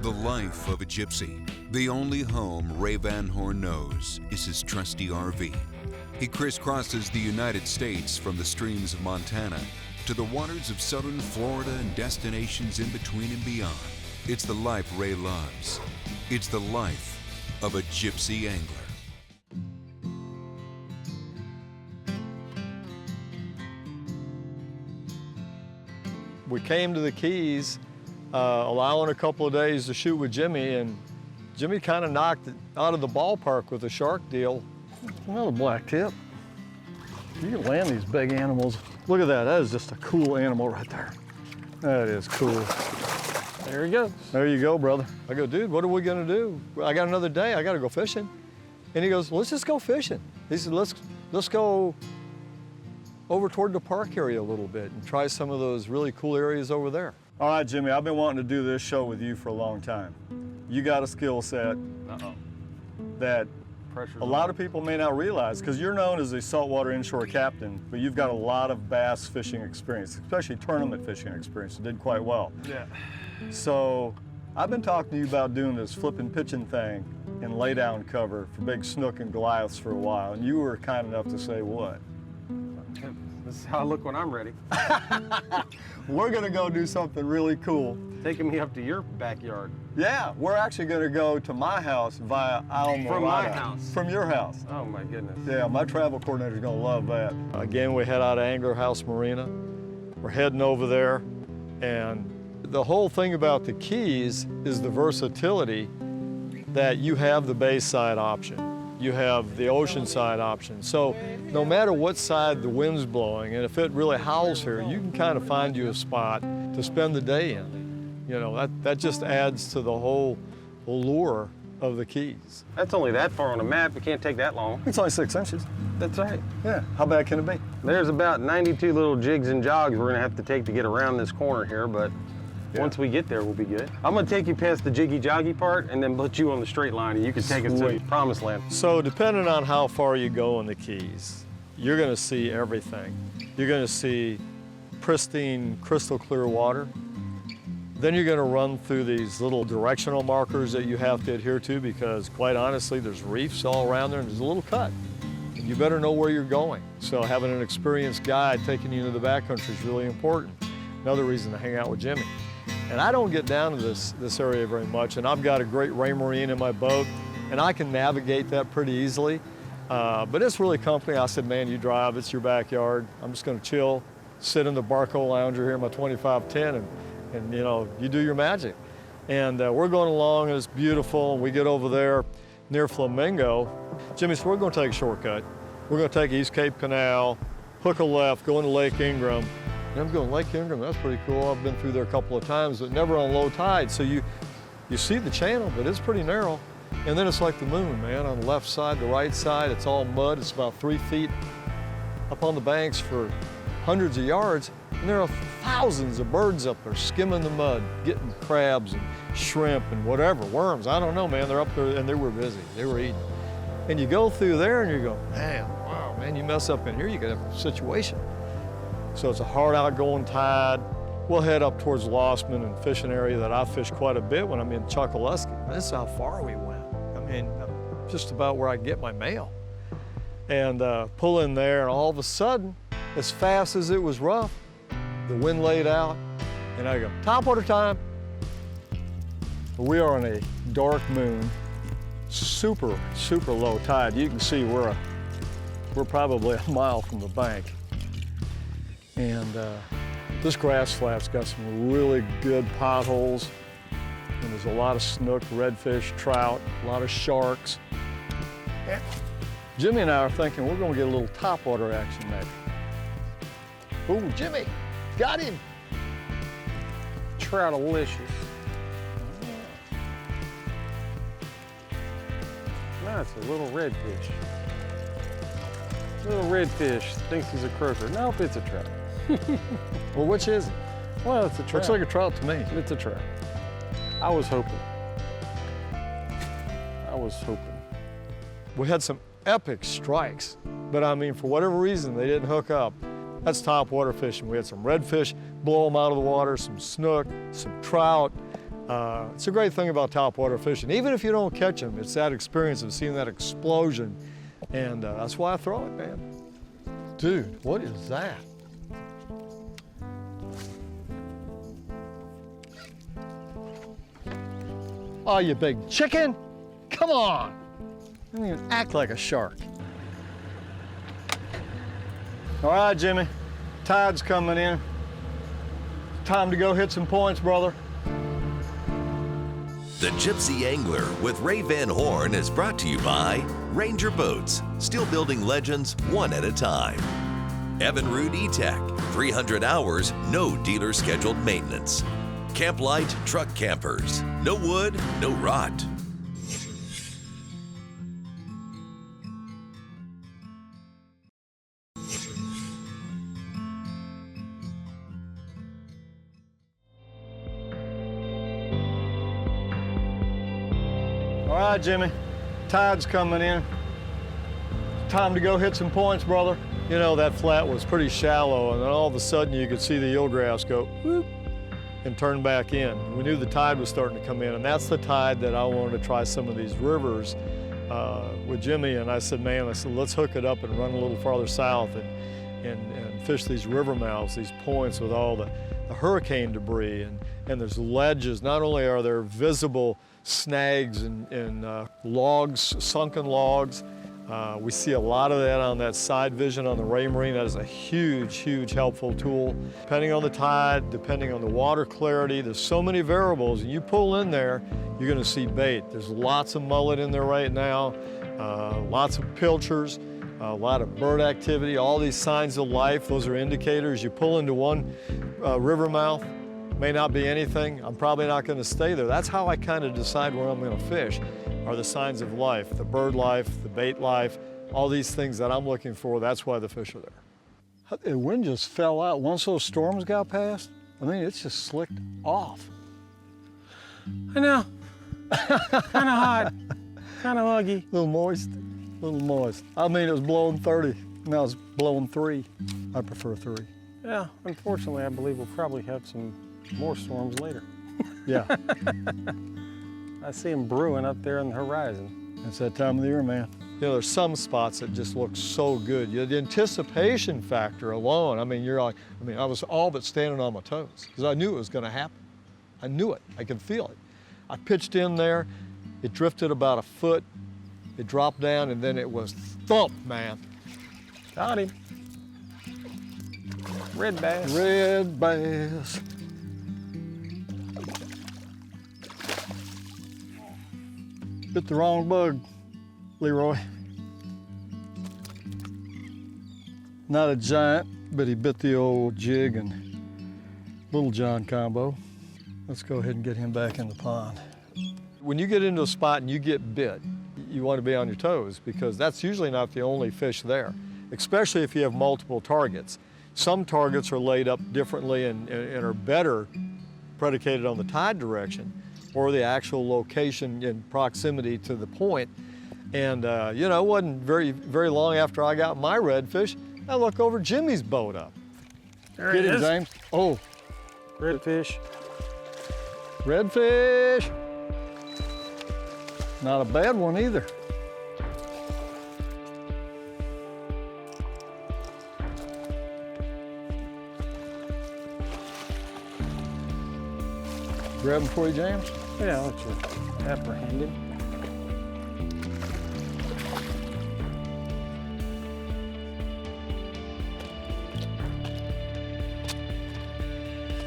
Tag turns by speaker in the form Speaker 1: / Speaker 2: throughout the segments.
Speaker 1: The life of a gypsy. The only home Ray Van Horn knows is his trusty RV. He crisscrosses the United States from the streams of Montana to the waters of southern Florida and destinations in between and beyond. It's the life Ray loves. It's the life of a gypsy angler.
Speaker 2: We came to the Keys, allowing a couple of days to shoot with Jimmy, and Jimmy kind of knocked it out of the ballpark with a shark deal. Another black tip. You can land these big animals. Look at that, that is just a cool animal right there. That is cool.
Speaker 3: There he goes.
Speaker 2: There you go, brother. I go, dude, what are we gonna do? I got another day, I gotta go fishing. And he goes, let's just go fishing. He said, let's go over toward the park area a little bit and try some of those really cool areas over there. All right, Jimmy, I've been wanting to do this show with you for a long time. You got a skill set that a lot of people may not realize, because you're known as a saltwater inshore captain, but you've got a lot of bass fishing experience, especially tournament fishing experience. You did quite well.
Speaker 3: Yeah.
Speaker 2: So I've been talking to you about doing this flipping pitching thing in laydown cover for big snook and goliaths for a while, and you were kind enough to say what?
Speaker 3: This is how I look when I'm ready.
Speaker 2: We're gonna go do something really cool.
Speaker 3: Taking me up to your backyard.
Speaker 2: Yeah, we're actually gonna go to my house via Almorada.
Speaker 3: From my house?
Speaker 2: From your house.
Speaker 3: Oh my goodness.
Speaker 2: Yeah, my travel coordinator's gonna love that. Again, we head out of Angler House Marina. We're heading over there, and the whole thing about the Keys is the versatility that you have the bayside option. You have the oceanside option. So no matter what side the wind's blowing, and if it really howls here, you can kind of find you a spot to spend the day in. You know, that just adds to the whole allure of the Keys.
Speaker 3: That's only that far on the map. It can't take that long.
Speaker 2: It's only 6 inches.
Speaker 3: That's right.
Speaker 2: Yeah, how bad can it be?
Speaker 3: There's about 92 little jigs and jogs we're gonna have to take to get around this corner here, but once we get there, we'll be good. I'm gonna take you past the jiggy joggy part and then put you on the straight line and you can take us to the promised land.
Speaker 2: So depending on how far you go in the Keys, you're gonna see everything. You're gonna see pristine, crystal clear water. Then you're gonna run through these little directional markers that you have to adhere to, because quite honestly, there's reefs all around there and there's a little cut. And you better know where you're going. So having an experienced guide taking you into the backcountry is really important. Another reason to hang out with Jimmy. And I don't get down to this area very much, and I've got a great Raymarine in my boat, and I can navigate that pretty easily. But it's really company. I said, man, you drive, it's your backyard. I'm just gonna chill, sit in the Barco Lounger here in my 2510, and you know, you do your magic. And we're going along, and it's beautiful, and we get over there near Flamingo. Jimmy said, we're gonna take a shortcut. We're gonna take East Cape Canal, hook a left, go into Lake Ingram. And I'm going, Lake Ingram, that's pretty cool. I've been through there a couple of times, but never on low tide. So you see the channel, but it's pretty narrow. And then it's like the moon, man, on the left side, the right side, it's all mud. It's about 3 feet up on the banks for hundreds of yards. And there are thousands of birds up there skimming the mud, getting crabs and shrimp and whatever, worms. I don't know, man. They're up there and they were busy. They were eating. And you go through there and you go, man, wow, man, you mess up in here, you could have a situation. So it's a hard outgoing tide. We'll head up towards Lossman and fish an area that I fish quite a bit when I'm in Chokoloskee. This is how far we went. I mean, just about where I get my mail. And pull in there, and all of a sudden, as fast as it was rough, the wind laid out, and I go, topwater time. We are on a dark moon, super, super low tide. You can see we're probably a mile from the bank. And this grass flat's got some really good potholes, and there's a lot of snook, redfish, trout, a lot of sharks. And Jimmy and I are thinking we're gonna get a little topwater action maybe. Ooh, Jimmy, got him.
Speaker 3: Trout-alicious. That's a little redfish. Little redfish thinks he's a croaker. Nope, it's a trout.
Speaker 2: Well, which is it?
Speaker 3: Well, it's a trout.
Speaker 2: Looks like a trout to me.
Speaker 3: It's a trout. I was hoping.
Speaker 2: We had some epic strikes, but I mean, for whatever reason, they didn't hook up. That's top water fishing. We had some redfish blow them out of the water, some snook, some trout. It's a great thing about topwater fishing. Even if you don't catch them, it's that experience of seeing that explosion. And that's why I throw it, man. Dude, what is that? Oh, you big chicken? Come on. Don't even act like a shark. All right, Jimmy, tide's coming in. Time to go hit some points, brother.
Speaker 4: The Gypsy Angler with Ray Van Horn is brought to you by Ranger Boats, still building legends one at a time. EVINRUDE E-Tech, 300 hours, no dealer scheduled maintenance. Camp Light Truck Campers, no wood, no rot.
Speaker 2: All right, Jimmy, tide's coming in. Time to go hit some points, brother. You know, that flat was pretty shallow, and then all of a sudden you could see the eelgrass go whoop and turn back in. We knew the tide was starting to come in, and that's the tide that I wanted to try some of these rivers with Jimmy. And I said, man, let's hook it up and run a little farther south and fish these river mouths, these points with all the hurricane debris. And there's ledges. Not only are there visible snags and logs, sunken logs, we see a lot of that on that side vision on the Ray Marine. That is a huge, huge helpful tool. Depending on the tide, depending on the water clarity, there's so many variables. And you pull in there, you're gonna see bait. There's lots of mullet in there right now, lots of pilchers, a lot of bird activity, all these signs of life. Those are indicators. You pull into one river mouth, may not be anything. I'm probably not gonna stay there. That's how I kind of decide where I'm gonna fish, are the signs of life, the bird life, the bait life, all these things that I'm looking for. That's why the fish are there. The wind just fell out. Once those storms got past, I mean, it's just slicked off.
Speaker 3: I know. Kind of hot, kind of muggy.
Speaker 2: A little moist, a little moist. I mean, it was blowing 30, now it's blowing 3. I prefer 3.
Speaker 3: Yeah, unfortunately, I believe we'll probably have some more storms later.
Speaker 2: Yeah.
Speaker 3: I see them brewing up there on the horizon.
Speaker 2: It's that time of the year, man. You know, there's some spots that just look so good. The anticipation factor alone, I mean, you're like, I was all but standing on my toes because I knew it was gonna happen. I knew it, I could feel it. I pitched in there, it drifted about a foot, it dropped down, and then it was thump, man.
Speaker 3: Got him. Red bass.
Speaker 2: Red bass. Bit the wrong bug, Leroy. Not a giant, but he bit the old jig and Little John combo. Let's go ahead and get him back in the pond. When you get into a spot and you get bit, you want to be on your toes because that's usually not the only fish there, especially if you have multiple targets. Some targets are laid up differently and are better predicated on the tide direction or the actual location in proximity to the point. And you know, it wasn't very long after I got my redfish, I look over Jimmy's boat up.
Speaker 3: There
Speaker 2: Get
Speaker 3: it
Speaker 2: him,
Speaker 3: is.
Speaker 2: James. Oh.
Speaker 3: Redfish.
Speaker 2: Redfish. Not a bad one either. Grab him for you, James?
Speaker 3: Yeah, I'll let you apprehend him.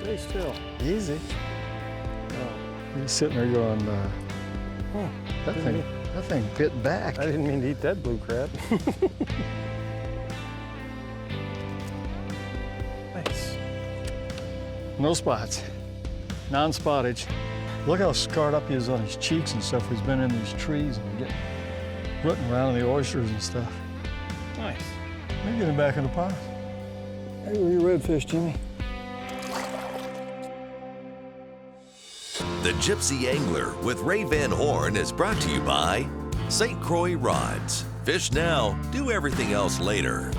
Speaker 3: Stay still.
Speaker 2: Easy.
Speaker 3: Oh.
Speaker 2: He's sitting there going,
Speaker 3: Oh,
Speaker 2: that thing bit back.
Speaker 3: I didn't mean to eat that blue crab. Nice.
Speaker 2: No spots, non-spottage. Look how scarred up he is on his cheeks and stuff. He's been in these trees and getting rooting around in the oysters and stuff.
Speaker 3: Nice.
Speaker 2: Let me get him back in the pond. Hey, where your redfish, Jimmy?
Speaker 4: The Gypsy Angler with Ray Van Horn is brought to you by St. Croix Rods. Fish now, do everything else later.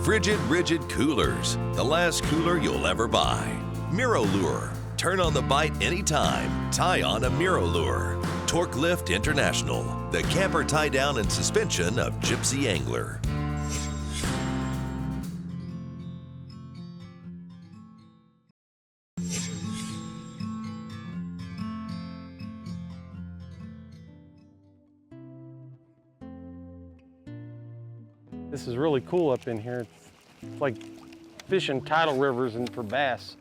Speaker 4: FRIGID-RIGID Coolers, the last cooler you'll ever buy. Mirrolure, Turn on the bite anytime. Tie on a Mirrolure. TORKLIFT International, the camper tie down and suspension of Gypsy Angler.
Speaker 3: This is really cool up in here. It's like fishing tidal rivers and for bass.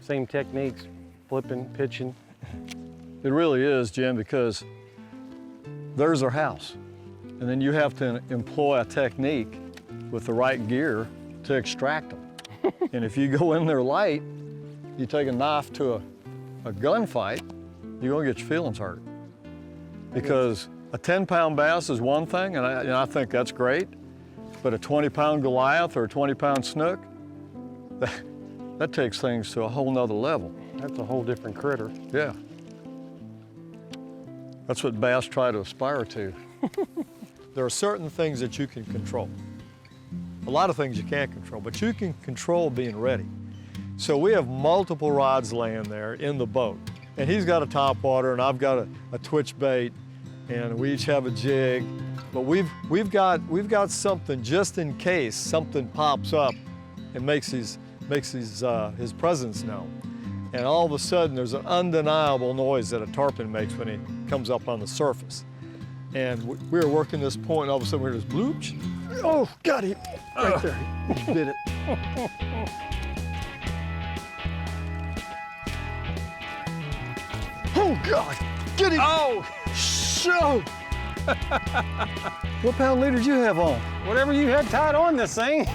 Speaker 3: Same techniques, flipping, pitching.
Speaker 2: It really is, Jim, because there's our house. And then you have to employ a technique with the right gear to extract them. And if you go in there light, you take a knife to a gunfight, you're gonna get your feelings hurt. Because a 10-pound bass is one thing, and I think that's great, but a 20-pound Goliath or a 20-pound Snook, that takes things to a whole nother level.
Speaker 3: That's a whole different critter.
Speaker 2: Yeah. That's what bass try to aspire to. There are certain things that you can control. A lot of things you can't control, but you can control being ready. So we have multiple rods laying there in the boat. And he's got a topwater and I've got a twitch bait, and we each have a jig. But we've got something just in case something pops up and makes his presence known. And all of a sudden there's an undeniable noise that a tarpon makes when he comes up on the surface. And we were working this point, and all of a sudden we heard this bloop. Oh, got him right there. He bit it. Oh God, get him! Oh, show! What pound leader did you have on?
Speaker 3: Whatever you had tied on this thing.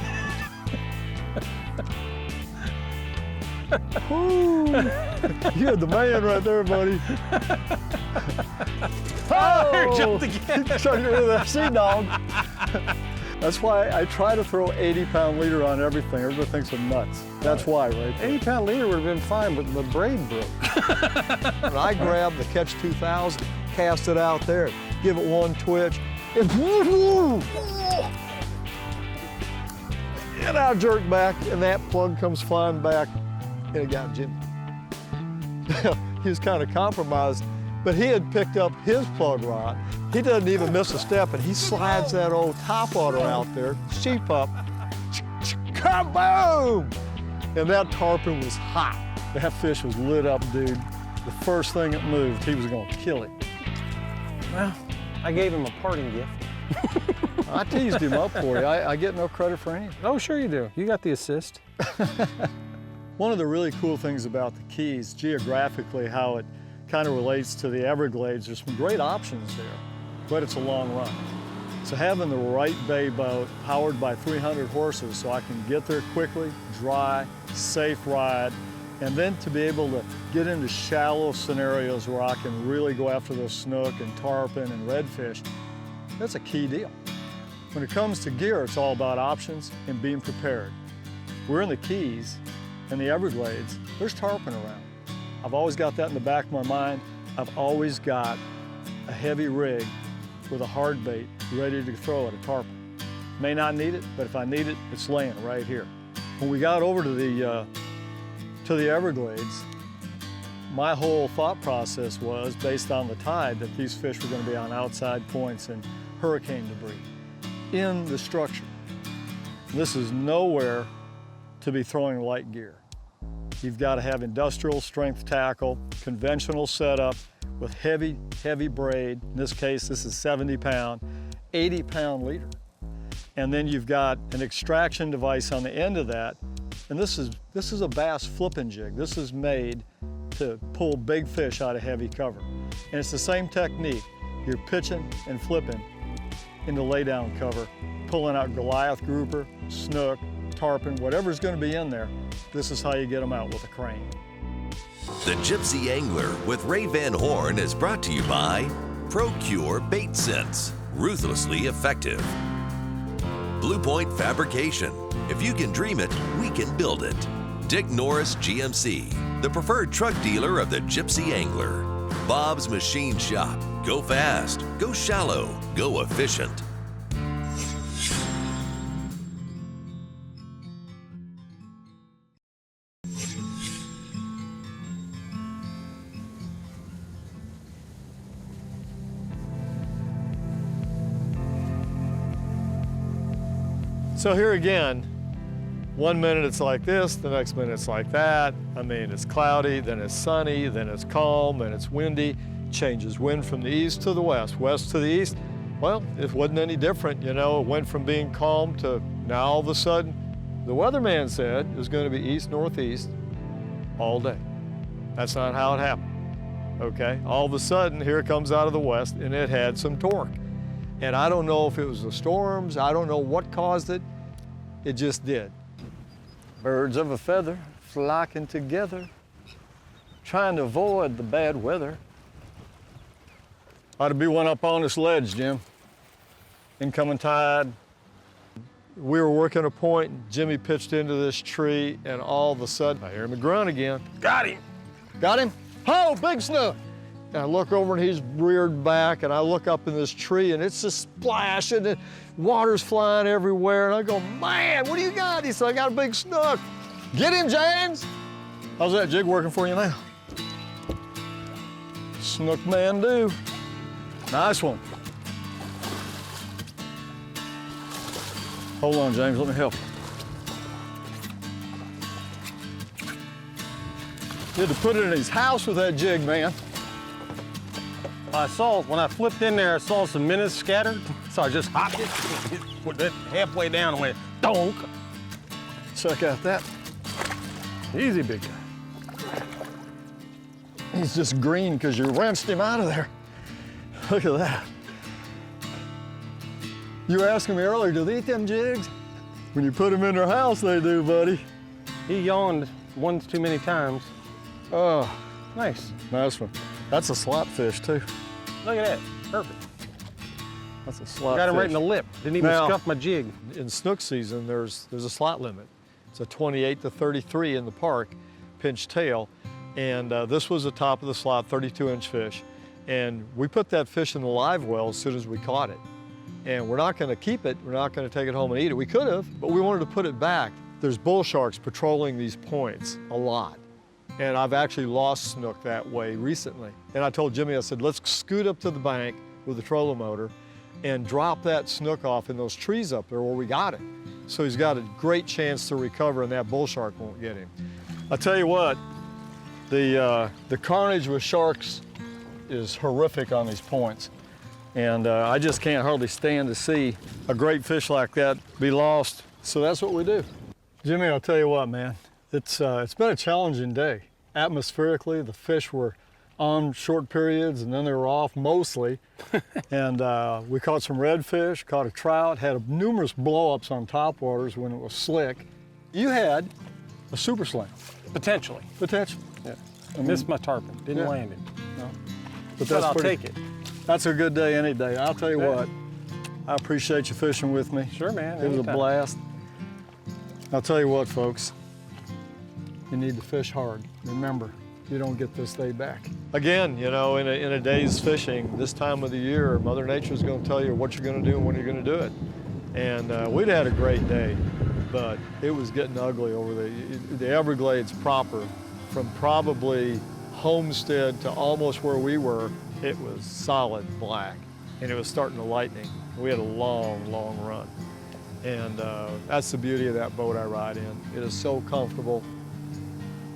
Speaker 2: Ooh, you had the man right there, buddy.
Speaker 3: Oh, jumped again.
Speaker 2: Trying to get rid of that sea dog. That's why I try to throw 80-pound leader on everything. Everybody thinks I'm nuts. That's why, right?
Speaker 3: 80-pound leader would have been fine, but the braid broke.
Speaker 2: And I grabbed the Catch 2000, cast it out there, give it one twitch, and I jerk back, and that plug comes flying back, and it got Jimmy. He was kind of compromised, but he had picked up his plug rod. He doesn't even miss a step, and he slides that old topwater out there, sheep up, kaboom! And that tarpon was hot. That fish was lit up, dude. The first thing it moved, he was gonna kill it.
Speaker 3: Well, I gave him a parting gift.
Speaker 2: I teased him up for you. I get no credit for anything.
Speaker 3: Oh, sure you do. You got the assist.
Speaker 2: One of the really cool things about the Keys, geographically, how it kind of relates to the Everglades, there's some great options there, but it's a long run. So having the right bay boat powered by 300 horses so I can get there quickly, dry, safe ride, and then to be able to get into shallow scenarios where I can really go after those snook and tarpon and redfish, that's a key deal. When it comes to gear, it's all about options and being prepared. We're in the Keys and the Everglades, there's tarpon around. I've always got that in the back of my mind. I've always got a heavy rig with a hard bait ready to throw at a tarpon. May not need it, but if I need it, it's laying right here. When we got over to the Everglades, my whole thought process was based on the tide that these fish were going to be on outside points and hurricane debris in the structure. This is nowhere to be throwing light gear. You've got to have industrial strength tackle, conventional setup with heavy, heavy braid. In this case, this is 70-pound, 80-pound leader. And then you've got an extraction device on the end of that. And this is a bass flipping jig. This is made to pull big fish out of heavy cover. And it's the same technique. You're pitching and flipping into laydown cover, pulling out Goliath grouper, snook, tarpon, whatever's going to be in there. This is how you get them out with a crane.
Speaker 4: The Gypsy Angler with Ray Van Horn is brought to you by ProCure Bait Sense, ruthlessly effective. Blue Point Fabrication. If you can dream it, we can build it. Dick Norris GMC, the preferred truck dealer of the Gypsy Angler. Bob's Machine Shop. Go fast, go shallow, go efficient.
Speaker 2: So here again, 1 minute it's like this, the next minute it's like that. I mean, it's cloudy, then it's sunny, then it's calm, and it's windy. Changes wind from the east to the west, west to the east. Well, it wasn't any different, you know. It went from being calm to now all of a sudden, the weatherman said it was going to be east-northeast all day. That's not how it happened, okay? All of a sudden, here it comes out of the west, and it had some torque. And I don't know if it was the storms, I don't know what caused it, it just did. Birds of a feather flocking together, trying to avoid the bad weather. Ought to be one up on this ledge, Jim. Incoming tide. We were working a point, and Jimmy pitched into this tree, and all of a sudden, I hear him grunt again. Got him! Got him? Oh, big snook! And I look over and he's reared back, and I look up in this tree and it's just splashing and water's flying everywhere. And I go, man, what do you got? He said, I got a big snook. Get him, James. How's that jig working for you now? Snook man do. Nice one. Hold on, James, let me help. You had to put it in his house with that jig, man.
Speaker 3: I saw, when I flipped in there, I saw some minnows scattered, so I just hopped it, put it halfway down and went, donk.
Speaker 2: Check out that. Easy, big guy. He's just green because you wrenched him out of there. Look at that. You were asking me earlier, do they eat them jigs? When you put them in their house, they do, buddy.
Speaker 3: He yawned one too many times.
Speaker 2: Oh,
Speaker 3: Nice.
Speaker 2: nice one. That's a slot fish, too.
Speaker 3: Look at that, perfect.
Speaker 2: That's a slot
Speaker 3: Got him
Speaker 2: fish.
Speaker 3: right in the lip. Didn't even
Speaker 2: Now,
Speaker 3: scuff my jig.
Speaker 2: In snook season, there's a slot limit. It's a 28 to 33 in the park, pinch tail. And this was the top of the slot, 32-inch fish. And we put that fish in the live well as soon as we caught it. And we're not gonna keep it, we're not gonna take it home and eat it. We could have, but we wanted to put it back. There's bull sharks patrolling these points a lot. And I've actually lost snook that way recently. And I told Jimmy, I said, let's scoot up to the bank with the trolling motor and drop that snook off in those trees up there where we got it. So he's got a great chance to recover and that bull shark won't get him. I'll tell you what, the carnage with sharks is horrific on these points. And I just can't hardly stand to see a great fish like that be lost. So that's what we do. Jimmy, I'll tell you what, man, it's been a challenging day. Atmospherically, the fish were on short periods and then they were off mostly. And we caught some redfish, caught a trout, had numerous blow-ups on topwaters when it was slick. You had a super slam.
Speaker 3: Potentially.
Speaker 2: Potentially.
Speaker 3: Yeah. I missed my tarpon, didn't land it.
Speaker 2: No.
Speaker 3: But I'll take it.
Speaker 2: That's a good day any day. I'll tell you what, I appreciate you fishing with me.
Speaker 3: Sure, man.
Speaker 2: It was a
Speaker 3: anytime.
Speaker 2: blast. I'll tell you what, folks, you need to fish hard. Remember, you don't get this day back. Again, you know, in a day's fishing, this time of the year, Mother Nature's gonna tell you what you're gonna do and when you're gonna do it. And we'd had a great day, but it was getting ugly over the Everglades proper, from probably Homestead to almost where we were. It was solid black, and it was starting to lightning. We had a long, long run. And that's the beauty of that boat I ride in. It is so comfortable.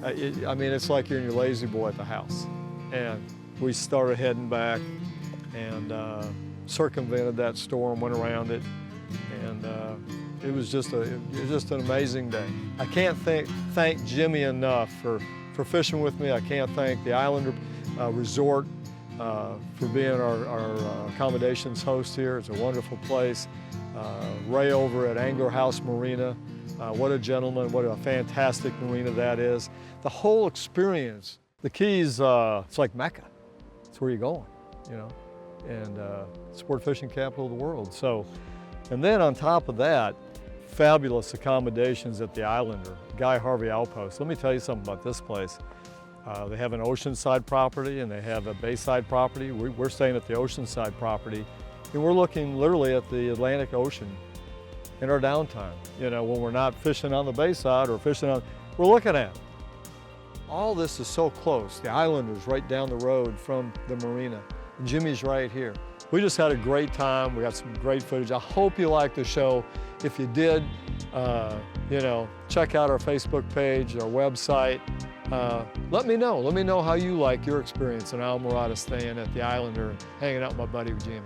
Speaker 2: I mean, it's like you're in your lazy boy at the house. And we started heading back and circumvented that storm, went around it, and it was just an amazing day. I can't thank Jimmy enough for fishing with me. I can't thank the Islander Resort for being our accommodations host here. It's a wonderful place. Ray over at Angler House Marina, what a gentleman, what a fantastic marina that is. The whole experience, the Keys, it's like Mecca. It's where you're going, you know, and sport fishing capital of the world. So, and then on top of that, fabulous accommodations at the Islander, Guy Harvey Outpost. Let me tell you something about this place. They have an oceanside property and they have a bayside property. We're staying at the oceanside property, and we're looking literally at the Atlantic Ocean in our downtime. You know, when we're not fishing on the bayside or fishing on, we're looking at it. All this is so close. The Islander's right down the road from the marina. And Jimmy's right here. We just had a great time. We got some great footage. I hope you liked the show. If you did, You know, check out our Facebook page, our website. Let me know how you like your experience in Islamorada, staying at the Islander and hanging out with my buddy Jimmy.